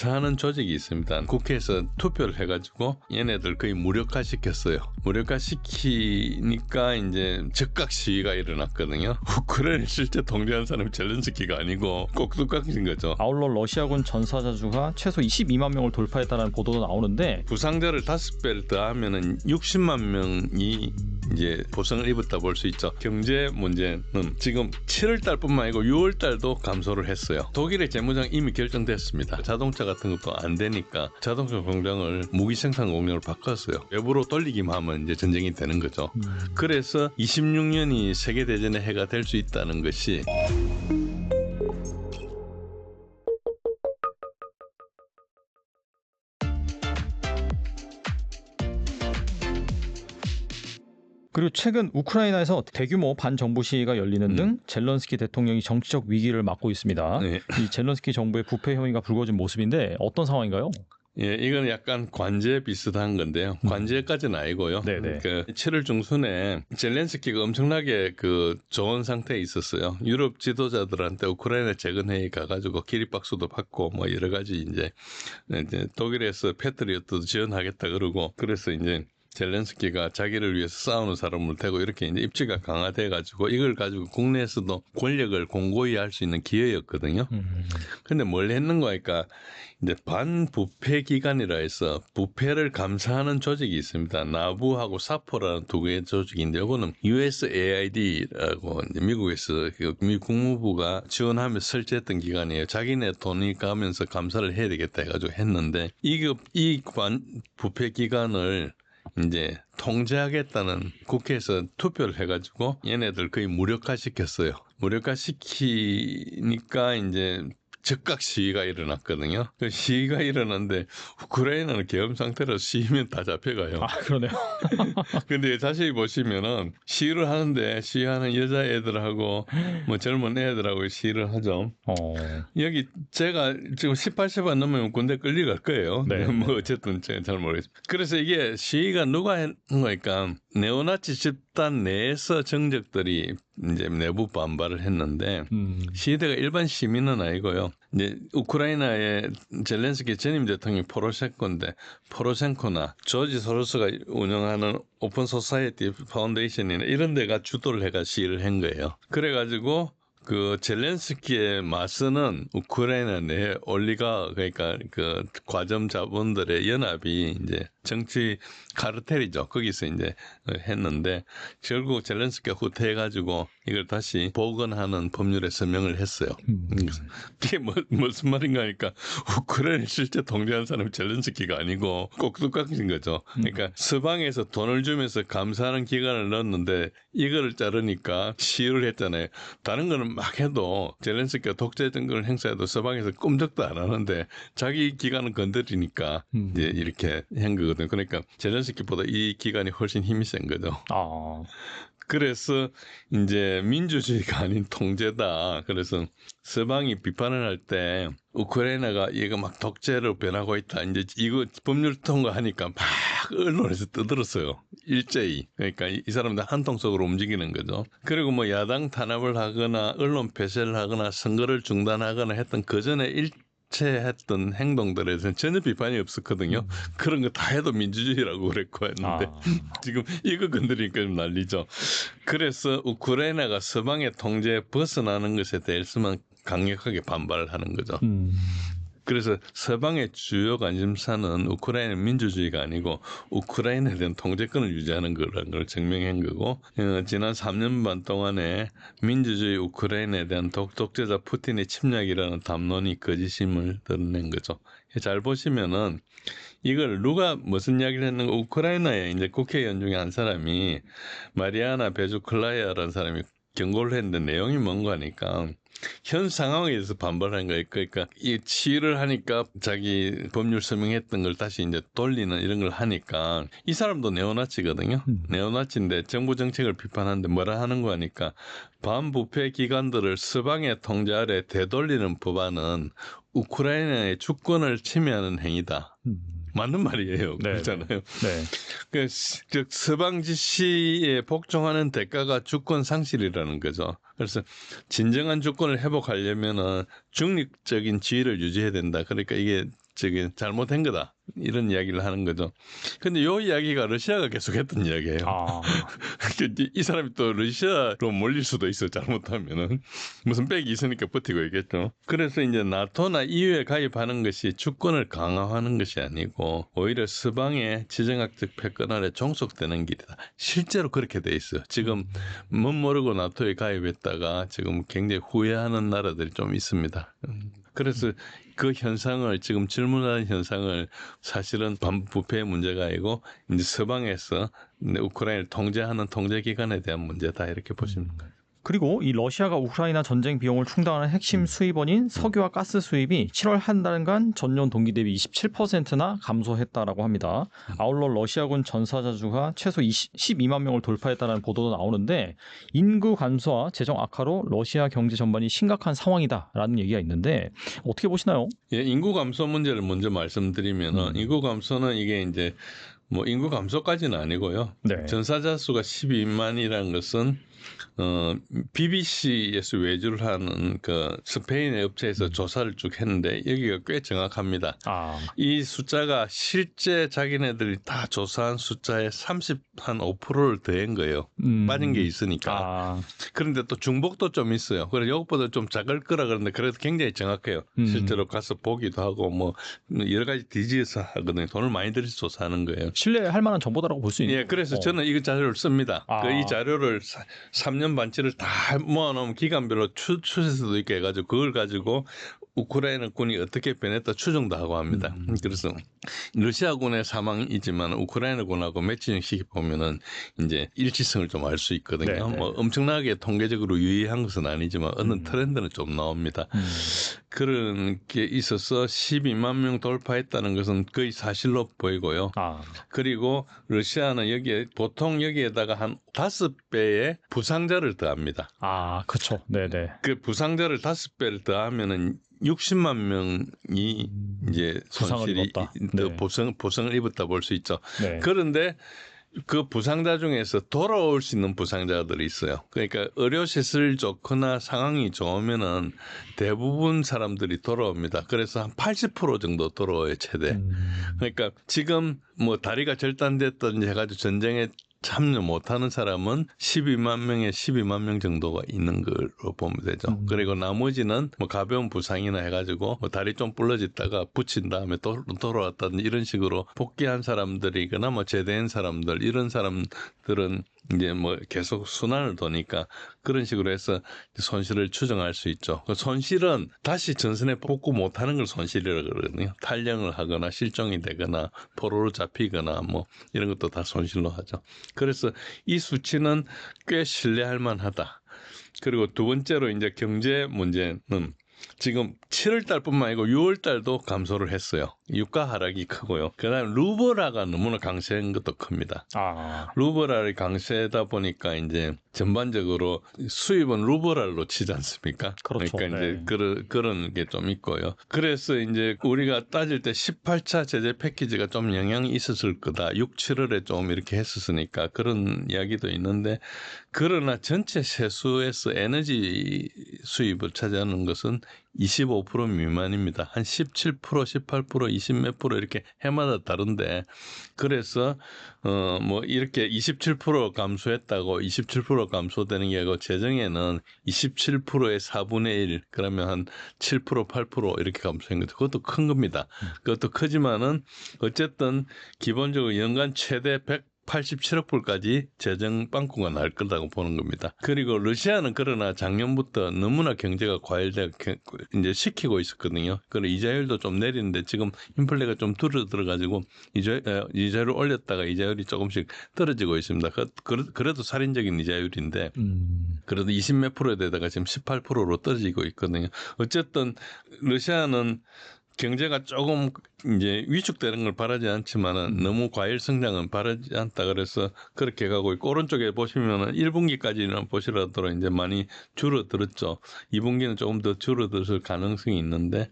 하는 조직이 있습니다. 국회에서 투표를 해가지고 얘네들 거의 무력화시켰어요. 무력화시키니까 이제 즉각 시위가 일어났거든요. 우크라이나 실제 통제한 사람이 젤렌스키가 아니고 꼭 똑같은 거죠. 아울러 러시아군 전사자 수가 최소 22만 명을 돌파했다는 보도도 나오는데 부상자를 5배를 더하면은 60만 명이 이제 부상을 입었다 볼 수 있죠. 경제 문제는 지금 7월달뿐만 아니고 6월달도 감소를 했어요. 독일의 재무장 이미 결정됐습니다. 자동차 같은 것도 안 되니까 자동차 공장을 무기 생산 공장으로 바꿨어요. 외부로 돌리기만 하면 이제 전쟁이 되는 거죠. 그래서 26년이 세계대전의 해가 될 수 있다는 것이 그리고 최근 우크라이나에서 대규모 반정부 시위가 열리는 등 젤런스키 대통령이 정치적 위기를 맞고 있습니다. 네. 이 젤런스키 정부의 부패 혐의가 불거진 모습인데 어떤 상황인가요? 예, 이건 약간 관제 비슷한 건데요. 관제까지는 아니고요. 네네. 그 7월 중순에 젤렌스키가 엄청나게 그 좋은 상태에 있었어요. 유럽 지도자들한테 우크라이나 재건회의 가가지고 기립박수도 받고 뭐 여러 가지 이제 독일에서 패트리어트도 지원하겠다 그러고 그래서 이제 젤렌스키가 자기를 위해서 싸우는 사람을 대고 이렇게 이제 입지가 강화돼가지고 이걸 가지고 국내에서도 권력을 공고히 할 수 있는 기회였거든요. 근데 뭘 했는가 하니까 이제 반부패 기관이라 해서 부패를 감사하는 조직이 있습니다. 나부하고 사포라는 두 개의 조직인데 이거는 USAID라고 미국에서 미 국무부가 지원하며 설치했던 기관이에요. 자기네 돈이 가면서 감사를 해야 되겠다 해가지고 했는데 이 부패 기관을 이제 통제하겠다는 국회에서 투표를 해가지고 얘네들 거의 무력화시켰어요. 무력화시키니까 이제 즉각 시위가 일어났거든요. 그 시위가 일어났는데 우크라이나는 계엄 상태라서 시위면 다 잡혀가요. 아, 그러네요. 근데 자세히 보시면은 시위를 하는데 시위하는 여자애들하고 뭐 젊은 애들하고 시위를 하죠. 여기 제가 지금 18세만 넘으면 군대 끌려갈 거예요. 네. 뭐 어쨌든 제가 잘 모르겠습니다. 그래서 이게 시위가 누가 했는 거니까 네오나치 집단 내에서 정적들이 이제 내부 반발을 했는데 시위대가 일반 시민은 아니고요. 이제 우크라이나의 젤렌스키 전임 대통령이 포로셴코인데 포로셴코나 조지 소로스가 운영하는 오픈 소사이어티 파운데이션이나 이런 데가 주도를 해가 시위를 한 거예요. 그래가지고 그 젤렌스키의 맞서는 우크라이나 내 올리가 그러니까 그 과점 자본들의 연합이 이제 정치 카르텔이죠. 거기서 이제 했는데 결국 젤렌스키가 후퇴해가지고 이걸 다시 복원하는 법률에 서명을 했어요. 이게 무슨 말인가 하니까 우크라이나 실제 통제한 사람이 젤렌스키가 아니고 꼭 똑같은 거죠. 그러니까 서방에서 돈을 주면서 감사하는 기간을 넣었는데 이거를 자르니까 시위를 했잖아요. 다른 거는 막 해도 젤렌스키가 독재 정권을 행사해도 서방에서 꼼짝도 안 하는데 자기 기간은 건드리니까 이제 이렇게 한 거거든요. 그러니까 젤렌스키보다 이 기간이 훨씬 힘이 센 거죠. 그래서 이제 민주주의가 아닌 통제다. 그래서 서방이 비판을 할 때 우크라이나가 이거 막 독재로 변하고 있다. 이제 이거 법률 통과하니까 막 언론에서 떠들었어요. 일제히. 그러니까 이 사람들 한통속으로 움직이는 거죠. 그리고 뭐 야당 탄압을 하거나 언론 폐쇄를 하거나 선거를 중단하거나 했던 그 전에 했던 행동들에 대해서는 전혀 비판이 없었거든요. 그런 거 다 해도 민주주의라고 그랬고 했는데 지금 이거 건드리니까 좀 난리죠. 그래서 우크라이나가 서방의 통제에 벗어나는 것에 대해서만 강력하게 반발을 하는 거죠. 그래서 서방의 주요 관심사는 우크라이나 민주주의가 아니고 우크라이나에 대한 통제권을 유지하는 거라는 걸 증명한 거고 지난 3년 반 동안에 민주주의 우크라이나에 대한 독재자 푸틴의 침략이라는 담론이 거짓임을 드러낸 거죠. 잘 보시면은 이걸 누가 무슨 이야기를 했는가 우크라이나에 이제 국회의원 중에 한 사람이 마리아나 베주클라야라는 사람이 경고를 했는데 내용이 뭔가 하니까 현 상황에 대해서 반발한 거예요. 그러니까 이 시위를 하니까 자기 법률 서명했던 걸 다시 이제 돌리는 이런 걸 하니까 이 사람도 네오나치거든요. 네오나치인데 정부 정책을 비판하는데 뭐라 하는 거 하니까 반부패 기관들을 서방의 통제 아래 되돌리는 법안은 우크라이나의 주권을 침해하는 행위다. 맞는 말이에요. 그렇잖아요. 네. 그, 즉, 서방 지시에 복종하는 대가가 주권 상실이라는 거죠. 그래서 진정한 주권을 회복하려면은 중립적인 지위를 유지해야 된다. 그러니까 이게 저기 잘못된 거다. 이런 이야기를 하는 거죠. 근데 요 이야기가 러시아가 계속했던 이야기예요. 아. 이 사람이 또 러시아로 몰릴 수도 있어 잘못하면은 무슨 백이 있으니까 버티고 있겠죠. 그래서 이제 나토나 EU에 가입하는 것이 주권을 강화하는 것이 아니고 오히려 서방의 지정학적 패권 아래 종속되는 길이다. 실제로 그렇게 돼 있어요. 지금 못 모르고 나토에 가입했다가 지금 굉장히 후회하는 나라들이 좀 있습니다. 그래서 그 현상을 지금 질문하는 현상을 사실은 반부패의 문제가 아니고 이제 서방에서 우크라이나를 통제하는 통제기관에 대한 문제다 이렇게 보시면 됩니다. 그리고 이 러시아가 우크라이나 전쟁 비용을 충당하는 핵심 수입원인 석유와 가스 수입이 7월 한 달간 전년 동기 대비 27%나 감소했다라고 합니다. 아울러 러시아군 전사자수가 최소 12만 명을 돌파했다는 보도도 나오는데 인구 감소와 재정 악화로 러시아 경제 전반이 심각한 상황이다라는 얘기가 있는데 어떻게 보시나요? 예, 인구 감소 문제를 먼저 말씀드리면은 인구 감소는 이게 이제 뭐 인구 감소까지는 아니고요. 네. 전사자 수가 12만이라는 것은 BBC에서 외주를 하는 그 스페인의 업체에서 조사를 쭉 했는데 여기가 꽤 정확합니다. 이 숫자가 실제 자기네들이 다 조사한 숫자의 35%를 더한 거예요. 빠진 게 있으니까. 그런데 또 중복도 좀 있어요. 그래서 이것보다 좀 작을 거라 그러는데 그래도 굉장히 정확해요. 실제로 가서 보기도 하고 뭐 여러 가지 뒤지어서 하거든요. 돈을 많이 들여서 조사하는 거예요. 신뢰할 만한 정보다라고 볼 수 있는. 예, 그래서 저는 이 자료를 씁니다. 이 자료를 3년 반치를 다 모아놓으면 기간별로 추세서도 있게 해가지고 그걸 가지고 우크라이나 군이 어떻게 변했다 추정도 하고 합니다. 그래서 러시아군의 사망이지만 우크라이나 군하고 매치형식이 보면은 이제 일치성을 좀 알 수 있거든요. 네네. 뭐 엄청나게 통계적으로 유의한 것은 아니지만 어느 트렌드는 좀 나옵니다. 그런 게 있어서 12만 명 돌파했다는 것은 거의 사실로 보이고요. 그리고 러시아는 보통 여기에다가 한 5배의 부상자를 더합니다. 그렇죠. 네네. 그 부상자를 5배를 더하면은 60만 명이 이제 손실이 부상을 입었다 볼 수 있죠. 네. 그런데 그 부상자 중에서 돌아올 수 있는 부상자들이 있어요. 그러니까 의료시설 좋거나 상황이 좋으면은 대부분 사람들이 돌아옵니다. 그래서 한 80% 정도 돌아와요, 최대. 그러니까 지금 뭐 다리가 절단됐든지 해가지고 전쟁에 참여 못하는 사람은 12만 명 정도가 있는 걸로 보면 되죠. 그리고 나머지는 뭐 가벼운 부상이나 해가지고 뭐 다리 좀 부러졌다가 붙인 다음에 또 돌아왔다든지 이런 식으로 복귀한 사람들이거나 뭐 제대한 사람들 이런 사람들은 이제 뭐 계속 순환을 도니까 그런 식으로 해서 손실을 추정할 수 있죠. 그 손실은 다시 전선에 복구 못하는 걸 손실이라고 그러거든요. 탈영을 하거나 실종이 되거나 포로로 잡히거나 뭐 이런 것도 다 손실로 하죠. 그래서 이 수치는 꽤 신뢰할 만하다. 그리고 두 번째로 이제 경제 문제는 지금 7월 달뿐만 아니고 6월 달도 감소를 했어요. 유가 하락이 크고요. 그다음에 루블화가 너무나 강세한 것도 큽니다. 루블화를 강세다 보니까 이제 전반적으로 수입은 루블화로 치지 않습니까? 그렇죠. 그러니까 이제 그런 게 좀 있고요. 그래서 이제 우리가 따질 때 18차 제재 패키지가 좀 영향이 있었을 거다. 6, 7월에 좀 이렇게 했었으니까 그런 이야기도 있는데 그러나 전체 세수에서 에너지 수입을 차지하는 것은 25% 미만입니다. 한 17%, 18%, 20 몇 프로 이렇게 해마다 다른데 그래서 뭐 이렇게 27% 감소했다고 27% 감소되는 게 아니고 재정에는 27%의 4분의 1 그러면 한 7%, 8% 이렇게 감소한 거죠. 그것도 큰 겁니다. 그것도 크지만은 어쨌든 기본적으로 연간 최대 187억 불까지 재정 빵꾸가 날 거라고 보는 겁니다. 그리고 러시아는 그러나 작년부터 너무나 경제가 과열돼 이제 시키고 있었거든요. 그리고 이자율도 좀 내리는데 지금 인플레가 좀 들어가지고 이자율을 올렸다가 이자율이 조금씩 떨어지고 있습니다. 그래도 살인적인 이자율인데 그래도 20 몇 프로에다가 지금 18%로 떨어지고 있거든요. 어쨌든 러시아는 경제가 조금 이제 위축되는 걸 바라지 않지만은 너무 과일 성장은 바라지 않다 그래서 그렇게 가고 있고 오른쪽에 보시면은 1분기까지는 보시라도 이제 많이 줄어들었죠. 2분기는 조금 더 줄어들 가능성이 있는데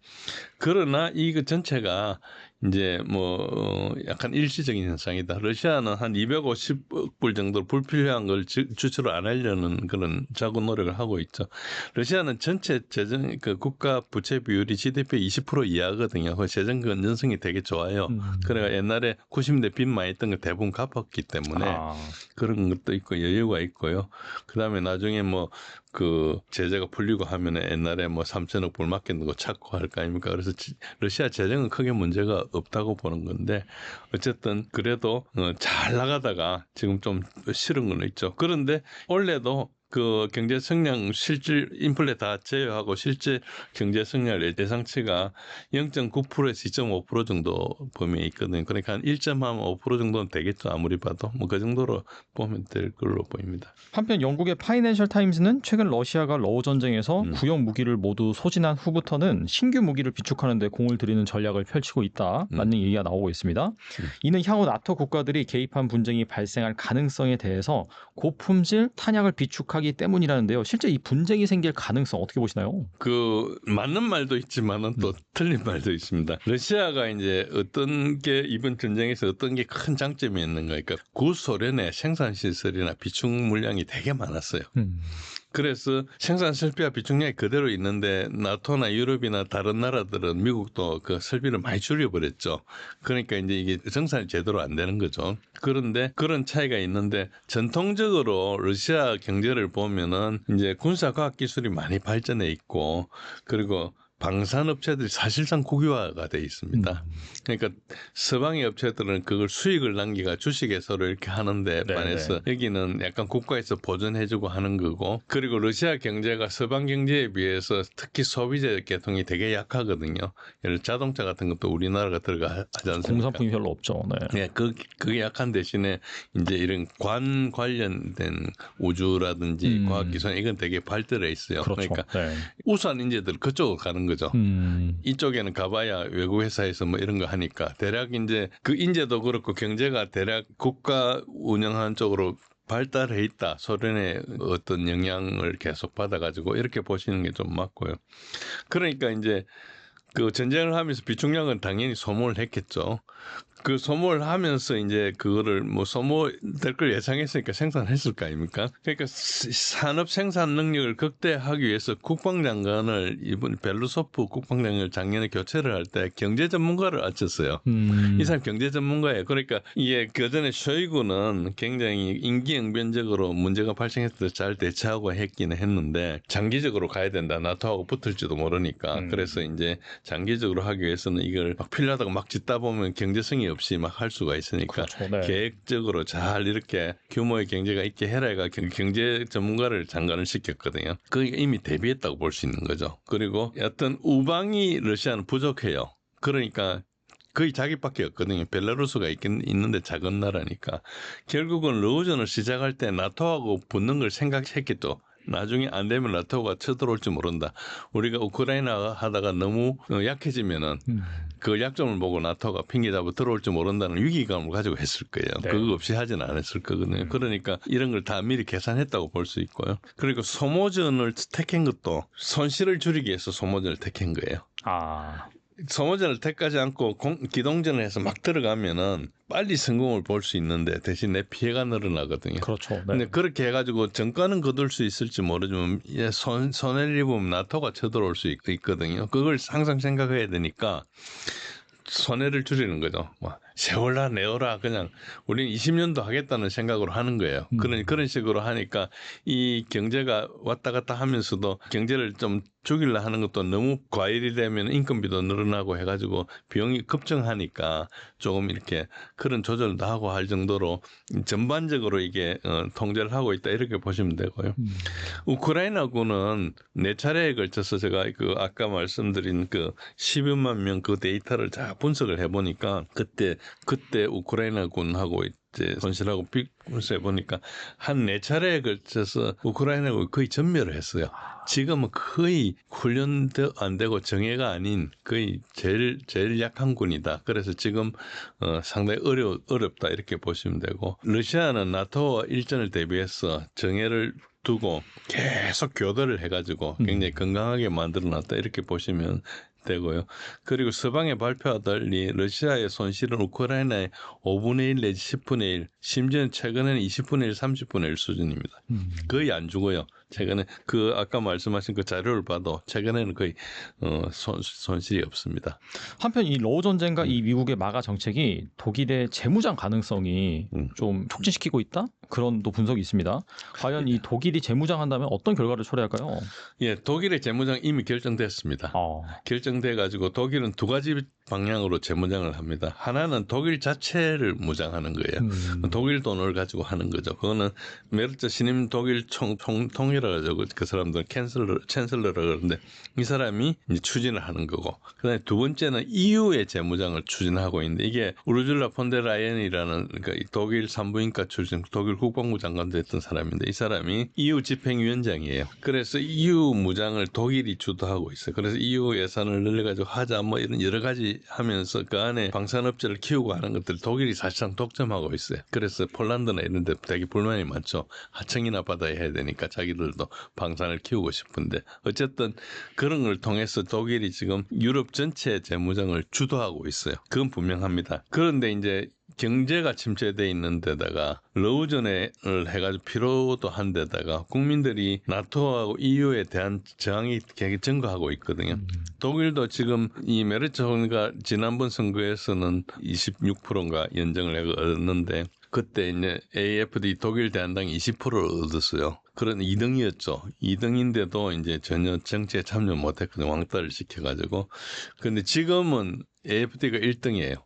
그러나 이거 전체가 이제 뭐 약간 일시적인 현상이다. 러시아는 한 250억 불 정도 불필요한 걸 주체로 안 하려는 그런 자구 노력을 하고 있죠. 러시아는 전체 재정 그 국가 부채 비율이 GDP 20% 이하거든요. 그 재정 건전성이 되게 좋아요. 그래가 옛날에 90년대 빚 많이 했던 거 대부분 갚았기 때문에 그런 것도 있고 여유가 있고요. 그다음에 나중에 뭐 그 제재가 풀리고 하면 옛날에 뭐 3천억 불 맡기는 거 찾고 할 거 아닙니까? 그래서 러시아 재정은 크게 문제가 없다고 보는 건데 어쨌든 그래도 잘 나가다가 지금 좀 싫은 건 있죠. 그런데 원래도 그 경제 성장 실질 인플레 다 제외하고 실제 경제 성장 예상치가 0.9%에서 2.5% 정도 범위에 있거든요. 그러니까 한 1.5% 정도는 되겠죠. 아무리 봐도 뭐 그 정도로 보면 될 걸로 보입니다. 한편 영국의 파이낸셜 타임즈는 최근 러시아가 러우 전쟁에서 구형 무기를 모두 소진한 후부터는 신규 무기를 비축하는 데 공을 들이는 전략을 펼치고 있다라는 얘기가 나오고 있습니다. 이는 향후 나토 국가들이 개입한 분쟁이 발생할 가능성에 대해서 고품질 탄약을 비축하기 때문이라는데요. 실제 이 분쟁이 생길 가능성 어떻게 보시나요? 그 맞는 말도 있지만은 또 틀린 말도 있습니다. 러시아가 이제 어떤 게 이번 전쟁에서 어떤 게 큰 장점이 있는가? 그러니까 구소련의 생산 시설이나 비축 물량이 되게 많았어요. 그래서 생산 설비와 비축량이 그대로 있는데 나토나 유럽이나 다른 나라들은 미국도 그 설비를 많이 줄여버렸죠. 그러니까 이제 이게 생산이 제대로 안 되는 거죠. 그런데 그런 차이가 있는데 전통적으로 러시아 경제를 보면은 이제 군사과학 기술이 많이 발전해 있고 그리고 방산업체들이 사실상 국유화가 돼 있습니다. 그러니까 서방의 업체들은 그걸 수익을 남기가 주식에 서로 이렇게 하는데 반해서 여기는 약간 국가에서 보존해주고 하는 거고 그리고 러시아 경제가 서방 경제에 비해서 특히 소비재 계통이 되게 약하거든요. 예를 들어 자동차 같은 것도 우리나라가 들어가지 않습니까? 공산품이 별로 없죠. 네, 그게 약한 대신에 이제 이런 관련된 우주라든지 과학기술 이건 되게 발달해 있어요. 그렇죠. 그러니까 우수한 인재들 그쪽으로 가는 거죠. 이쪽에는 가봐야 외국 회사에서 뭐 이런 거 하니까 대략 이제 그 인재도 그렇고 경제가 대략 국가 운영하는 쪽으로 발달해 있다. 소련의 어떤 영향을 계속 받아가지고 이렇게 보시는 게 좀 맞고요. 그러니까 이제 그 전쟁을 하면서 비축량은 당연히 소모를 했겠죠. 그 소모를 하면서 이제 그거를 뭐 소모될 걸 예상했으니까 생산했을 거 아닙니까? 그러니까 산업 생산 능력을 극대화하기 위해서 국방장관을 이번 벨루소프 국방장관을 작년에 교체를 할 때 경제 전문가를 앉혔어요. 이 사람 경제 전문가예요. 그러니까 이게 그전에 쇼이구는 굉장히 임기응변적으로 문제가 발생했을 때 잘 대처하고 했기는 했는데 장기적으로 가야 된다. 나토하고 붙을지도 모르니까. 그래서 이제 장기적으로 하기 위해서는 이걸 막 필요하다고 막 짓다 보면 경제성이 없이 막 할 수가 있으니까 그렇죠. 계획적으로 잘 이렇게 규모의 경제가 있게 해라가 경제 전문가를 장관을 시켰거든요. 그게 이미 대비했다고 볼 수 있는 거죠. 그리고 어떤 우방이 러시아는 부족해요. 그러니까 거의 자기밖에 없거든요. 벨라루스가 있는데 작은 나라니까. 결국은 러우전을 시작할 때 나토하고 붙는 걸 생각했겠죠. 나중에 안 되면 나토가 쳐들어올지 모른다. 우리가 우크라이나 하다가 너무 약해지면은 그 약점을 보고 나토가 핑계 잡아 들어올지 모른다는 위기감을 가지고 했을 거예요. 그거 없이 하지는 않았을 거거든요. 그러니까 이런 걸 다 미리 계산했다고 볼 수 있고요. 그리고 소모전을 택한 것도 손실을 줄이기 위해서 소모전을 택한 거예요. 소모전을 택하지 않고 기동전을 해서 막 들어가면은 빨리 성공을 볼 수 있는데 대신 내 피해가 늘어나거든요. 그렇죠. 근데 그렇게 해가지고 정가는 거둘 수 있을지 모르지만 손해를 입으면 나토가 쳐들어올 수 있거든요. 그걸 항상 생각해야 되니까 손해를 줄이는 거죠. 뭐 세월라 내어라 그냥 우리는 20년도 하겠다는 생각으로 하는 거예요. 그런 식으로 하니까 이 경제가 왔다 갔다 하면서도 경제를 좀 죽이려 하는 것도 너무 과열이 되면 인건비도 늘어나고 해가지고 비용이 급증하니까 조금 이렇게 그런 조절도 하고 할 정도로 전반적으로 이게 통제를 하고 있다 이렇게 보시면 되고요. 우크라이나군은 4차례에 걸쳐서 제가 그 아까 말씀드린 그 10여만 명 그 데이터를 다 분석을 해보니까 그때 우크라이나군하고 이제 손실하고 비교해 보니까 한 4차례에 걸쳐서 우크라이나군이 거의 전멸을 했어요. 지금은 거의 훈련도 안 되고 정예가 아닌 거의 제일 약한 군이다. 그래서 지금 상당히 어렵다 이렇게 보시면 되고 러시아는 나토와 일전을 대비해서 정예를 두고 계속 교대를 해가지고 굉장히 건강하게 만들어놨다 이렇게 보시면 되고요. 그리고 서방의 발표와 달리 러시아의 손실은 우크라이나의 5분의 1 내지 10분의 1, 심지어는 최근에는 20분의 1, 30분의 1 수준입니다. 거의 안 주고요. 최근에 아까 말씀하신 그 자료를 봐도 최근에는 거의 손실이 없습니다. 한편 이 러우 전쟁과 이 미국의 마가 정책이 독일의 재무장 가능성이 좀 촉진시키고 있다? 그런 또 분석이 있습니다. 과연 이 독일이 재무장한다면 어떤 결과를 초래할까요? 예, 독일의 재무장 이미 결정됐습니다. 결정돼 가지고 독일은 두 가지 방향으로 재무장을 합니다. 하나는 독일 자체를 무장하는 거예요. 독일 돈을 가지고 하는 거죠. 그거는 메르츠 신임 독일 총리라 가지고 그 사람들은 챈슬러라 그러는데 이 사람이 이제 추진을 하는 거고. 그다음에 두 번째는 EU의 재무장을 추진하고 있는데 이게 우르줄라 폰데라이엔이라는 그러니까 독일 산부인과 출신 독일 국방부 장관도 했던 사람인데 이 사람이 EU 집행위원장이에요. 그래서 EU 무장을 독일이 주도하고 있어요. 그래서 EU 예산을 늘려가지고 하자 뭐 이런 여러 가지 하면서 그 안에 방산업체를 키우고 하는 것들 독일이 사실상 독점하고 있어요. 그래서 폴란드나 이런 데 되게 불만이 많죠. 하청이나 받아야 해야 되니까 자기들도 방산을 키우고 싶은데 어쨌든 그런 걸 통해서 독일이 지금 유럽 전체 재무장을 주도하고 있어요. 그건 분명합니다. 그런데 이제 경제가 침체돼 있는 데다가 러우전을 해가지고 피로도 한 데다가 국민들이 나토하고 EU에 대한 저항이 되게 증가하고 있거든요. 독일도 지금 이 메르츠 총리가 지난번 선거에서는 26%인가 연정을 얻었는데 그때 이제 AfD 독일 대한당이 20%를 얻었어요. 그런 2등이었죠. 2등인데도 이제 전혀 정치에 참여 못했거든요. 왕따를 시켜가지고. 근데 지금은 AfD가 1등이에요.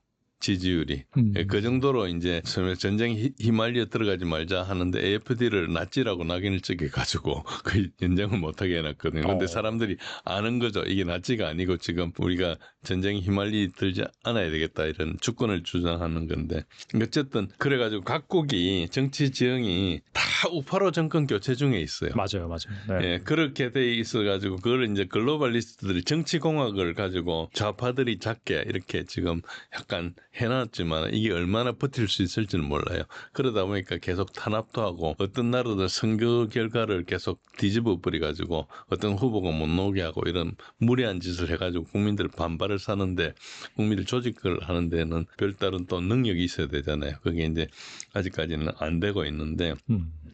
지지율이. 그 정도로 이제 전쟁 휘말려 들어가지 말자 하는데 AfD를 낫지라고 낙인을 찍어가지고 그 연장을 못하게 해놨거든요. 그런데 사람들이 아는 거죠. 이게 낫지가 아니고 지금 우리가 전쟁 휘말리 들지 않아야 되겠다 이런 주권을 주장하는 건데 어쨌든 그래가지고 각국이 정치 지형이 다 우파로 정권 교체 중에 있어요. 맞아요. 네. 예, 그렇게 돼 있어가지고 그걸 이제 글로벌리스트들이 정치공학을 가지고 좌파들이 작게 이렇게 지금 약간 해놨지만 이게 얼마나 버틸 수 있을지는 몰라요. 그러다 보니까 계속 탄압도 하고 어떤 나라들 선거 결과를 계속 뒤집어 버려가지고 어떤 후보가 못 나오게 하고 이런 무리한 짓을 해가지고 국민들 반발을 사는데 국민들 조직을 하는 데는 별다른 또 능력이 있어야 되잖아요. 그게 이제 아직까지는 안 되고 있는데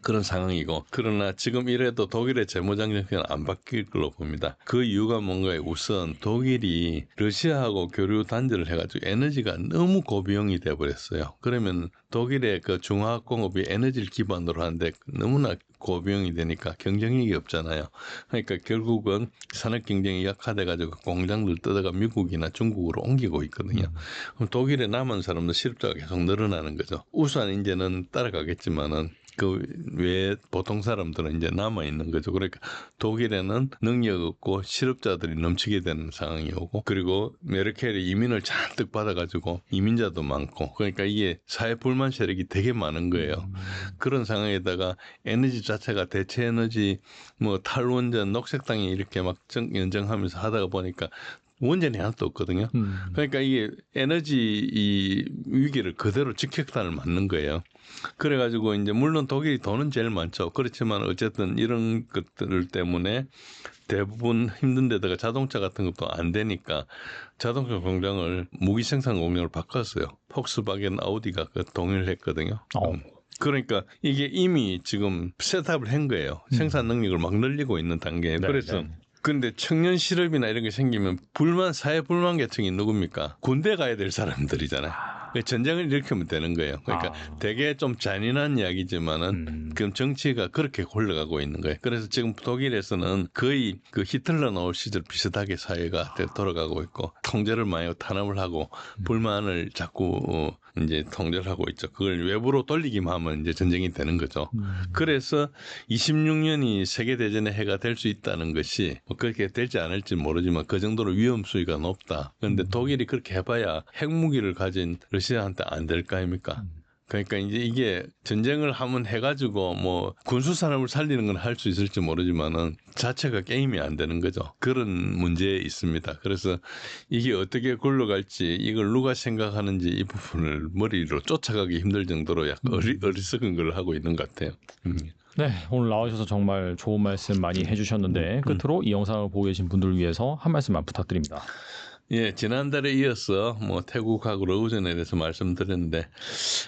그런 상황이고 그러나 지금 이래도 독일의 재무장 정책은 안 바뀔 걸로 봅니다. 그 이유가 뭔가요? 우선 독일이 러시아하고 교류 단절을 해가지고 에너지가 너무 고비용이 돼버렸어요. 그러면 독일의 그 중화학공업이 에너지를 기반으로 하는데 너무나 고비용이 되니까 경쟁력이 없잖아요. 그러니까 결국은 산업 경쟁이 약화돼가지고 공장들 뜯어가 미국이나 중국으로 옮기고 있거든요. 그럼 독일에 남은 사람들 실업자가 계속 늘어나는 거죠. 우선 이제는 따라가겠지만은 그 외에 보통 사람들은 이제 남아 있는 거죠. 그러니까 독일에는 능력 없고 실업자들이 넘치게 되는 상황이 오고 그리고 메르켈이 이민을 잔뜩 받아가지고 이민자도 많고 그러니까 이게 사회 불만 세력이 되게 많은 거예요. 그런 상황에다가 에너지 자체가 대체 에너지 뭐 탈원전 녹색당이 이렇게 막 연정하면서 하다가 보니까 원전이 하나도 없거든요. 그러니까 이게 에너지 이 위기를 그대로 직격탄을 맞는 거예요. 그래가지고 이제 물론 독일이 돈은 제일 많죠. 그렇지만 어쨌든 이런 것들 때문에 대부분 힘든 데다가 자동차 같은 것도 안 되니까 자동차 공장을 무기 생산 공장으로 바꿨어요. 폭스바겐 아우디가 그 동의를 했거든요. 그러니까 이게 이미 지금 셋업을 한 거예요. 생산 능력을 막 늘리고 있는 단계에. 그래서 근데 청년 실업이나 이런 게 생기면 사회 불만 계층이 누굽니까? 군대 가야 될 사람들이잖아요. 전쟁을 일으키면 되는 거예요. 그러니까 되게 좀 잔인한 이야기지만은 그럼 정치가 그렇게 굴러가고 있는 거예요. 그래서 지금 독일에서는 거의 그 히틀러 나올 시절 비슷하게 사회가 돌아가고 있고 통제를 많이 탄압을 하고 불만을 자꾸 이제 통제를 하고 있죠. 그걸 외부로 돌리기만 하면 이제 전쟁이 되는 거죠. 그래서 26년이 세계대전의 해가 될 수 있다는 것이 뭐 그렇게 될지 않을지 모르지만 그 정도로 위험 수위가 높다. 그런데 독일이 그렇게 해봐야 핵무기를 가진 러시아한테 안 될 거 아닙니까? 그러니까 이제 이게 전쟁을 하면 해가지고 뭐 군수산업을 살리는 건 할 수 있을지 모르지만은 자체가 게임이 안 되는 거죠. 그런 문제에 있습니다. 그래서 이게 어떻게 굴러갈지 이걸 누가 생각하는지 이 부분을 머리로 쫓아가기 힘들 정도로 약간 어리석은 걸 하고 있는 것 같아요. 네, 오늘 나와주셔서 정말 좋은 말씀 많이 해주셨는데 끝으로 이 영상을 보고 계신 분들을 위해서 한 말씀만 부탁드립니다. 예, 지난달에 이어서 뭐 태국하고 러우전에 대해서 말씀드렸는데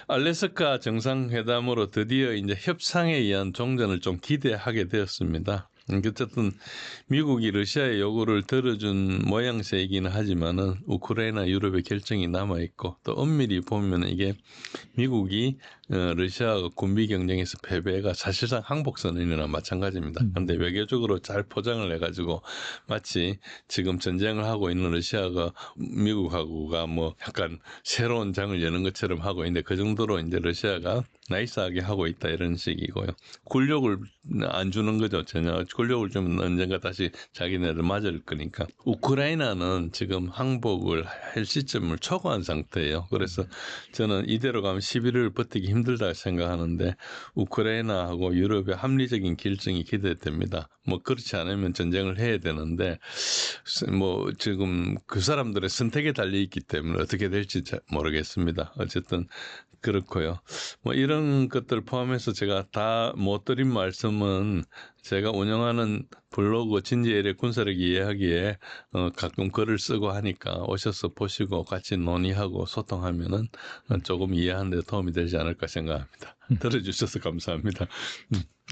알래스카 정상회담으로 드디어 이제 협상에 의한 종전을 좀 기대하게 되었습니다. 어쨌든 미국이 러시아의 요구를 들어준 모양새이기는 하지만은 우크라이나 유럽의 결정이 남아 있고 또 엄밀히 보면 이게 미국이 러시아가 군비 경쟁에서 패배가 사실상 항복선언이나 마찬가지입니다. 그런데 외교적으로 잘 포장을 해가지고 마치 지금 전쟁을 하고 있는 러시아가 미국하고가 뭐 약간 새로운 장을 여는 것처럼 하고 있는데 그 정도로 이제 러시아가 나이스하게 하고 있다 이런 식이고요. 굴욕을 안 주는 거죠. 전혀 굴욕을 주면 언젠가 다시 자기네들 맞을 거니까. 우크라이나는 지금 항복을 할 시점을 초과한 상태예요. 그래서 저는 이대로 가면 11월 버티기 힘들다 생각하는데 우크라이나하고 유럽의 합리적인 결정이 기대됩니다. 뭐 그렇지 않으면 전쟁을 해야 되는데 뭐 지금 그 사람들의 선택에 달려 있기 때문에 어떻게 될지 잘 모르겠습니다. 어쨌든 그렇고요. 뭐 이런 것들 포함해서 제가 다 못 드린 말씀은 제가 운영하는 블로그 진지엘의 군사력 이해하기에 가끔 글을 쓰고 하니까 오셔서 보시고 같이 논의하고 소통하면은 조금 이해하는 데 도움이 되지 않을까 생각합니다. 들어주셔서 감사합니다.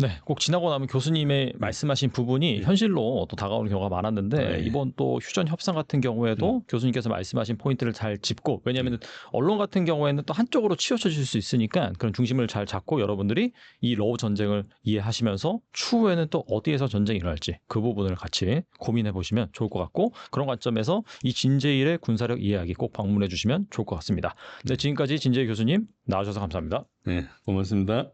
네, 꼭 지나고 나면 교수님의 말씀하신 부분이 현실로 또 다가오는 경우가 많았는데 이번 또 휴전 협상 같은 경우에도 교수님께서 말씀하신 포인트를 잘 짚고 왜냐하면 언론 같은 경우에는 또 한쪽으로 치우쳐질 수 있으니까 그런 중심을 잘 잡고 여러분들이 이 러우 전쟁을 이해하시면서 추후에는 또 어디에서 전쟁이 일어날지 그 부분을 같이 고민해 보시면 좋을 것 같고 그런 관점에서 이 진제일의 군사력 이해하기 꼭 방문해 주시면 좋을 것 같습니다. 네, 지금까지 진제일 교수님 나와주셔서 감사합니다. 네, 고맙습니다.